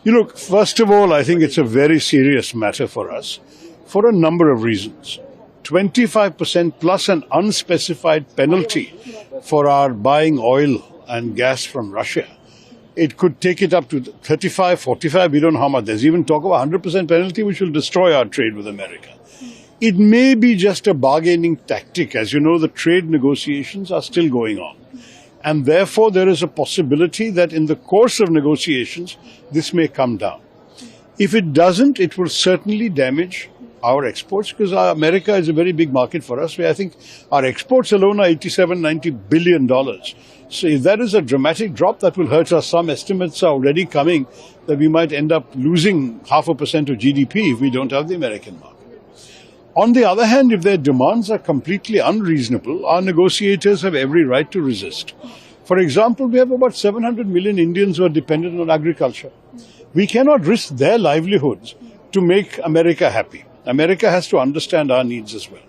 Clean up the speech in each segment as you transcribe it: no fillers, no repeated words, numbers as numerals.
Look, first of all, I think it's a very serious matter for us for a number of reasons. 25% plus an unspecified penalty for our buying oil and gas from Russia. It could take it up to 35, 45, we don't know how much. There's even talk of a 100% penalty which will destroy our trade with America. It may be just a bargaining tactic. As you know, the trade negotiations are still going on. And therefore, there is a possibility that in the course of negotiations, this may come down. If it doesn't, it will certainly damage our exports, because America is a very big market for us. I think our exports alone are $87-90 billion. So if that is a dramatic drop, that will hurt us. Some estimates are already coming that we might end up losing 0.5% of GDP if we don't have the American market. On the other hand, if their demands are completely unreasonable, our negotiators have every right to resist. For example, we have about 700 million Indians who are dependent on agriculture. We cannot risk their livelihoods to make America happy. America has to understand our needs as well.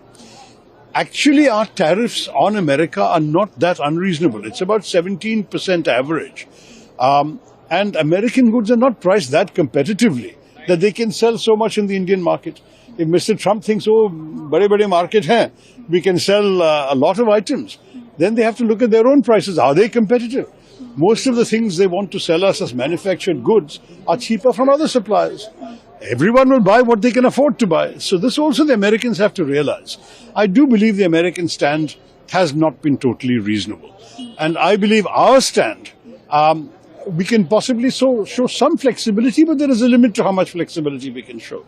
Actually, our tariffs on America are not that unreasonable. It's about 17% average. And American goods are not priced that competitively that they can sell so much in the Indian market. If Mr. Trump thinks, oh, bade market hai, we can sell a lot of items, then they have to look at their own prices. Are they competitive? Most of the things they want to sell us as manufactured goods are cheaper from other suppliers. Everyone will buy what they can afford to buy. So this also the Americans have to realize. I do believe the American stand has not been totally reasonable. And I believe our stand, we can possibly show some flexibility, but there is a limit to how much flexibility we can show.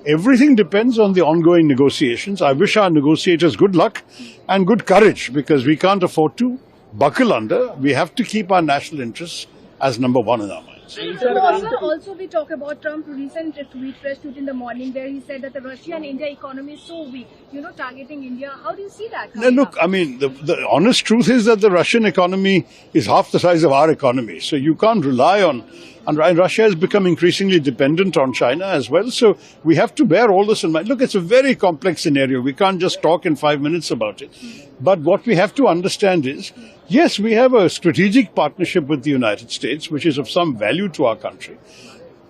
Everything depends on the ongoing negotiations. I wish our negotiators good luck and good courage, because we can't afford to buckle under. We have to keep our national interests as number one in our minds. Also, we talk about Trump's recent fresh tweet in the morning where he said that the Russia and India economy is so weak, targeting India. How do you see that? Now, look, I mean, the honest truth is that the Russian economy is half the size of our economy. So you can't rely on, and Russia has become increasingly dependent on China as well. So we have to bear all this in mind. Look, it's a very complex scenario. We can't just talk in 5 minutes about it. But what we have to understand is, yes, we have a strategic partnership with the United States, which is of some value to our country.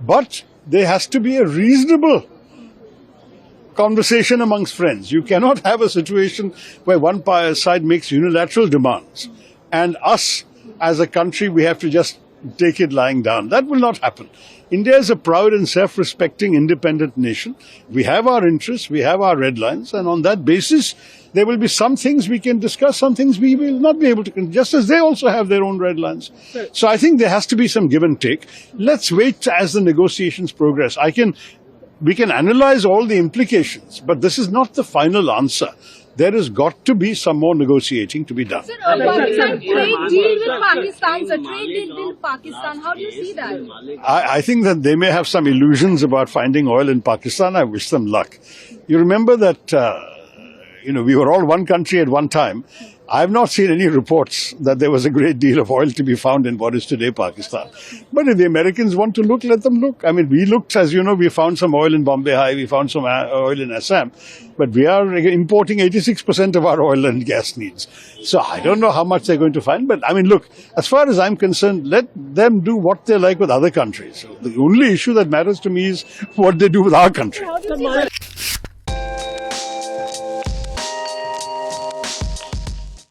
But there has to be a reasonable conversation amongst friends. You cannot have a situation where one side makes unilateral demands and us as a country, we have to just take it lying down. That will not happen. India is a proud and self-respecting independent nation. We have our interests, we have our red lines, and on that basis, there will be some things we can discuss, some things we will not be able to, just as they also have their own red lines. So I think there has to be some give and take. Let's wait as the negotiations progress. We can analyze all the implications, but this is not the final answer. There has got to be some more negotiating to be done. Sir, Pakistan trade deal with Pakistan, sir, trade deal with Pakistan, how do you see that? I think that they may have some illusions about finding oil in Pakistan. I wish them luck. You remember that, we were all one country at one time. I have not seen any reports that there was a great deal of oil to be found in what is today Pakistan. But if the Americans want to look, let them look. I mean, we looked, as you know, we found some oil in Bombay High, we found some oil in Assam. But we are importing 86% of our oil and gas needs. So I don't know how much they're going to find. But I mean, look, as far as I'm concerned, let them do what they like with other countries. So the only issue that matters to me is what they do with our country.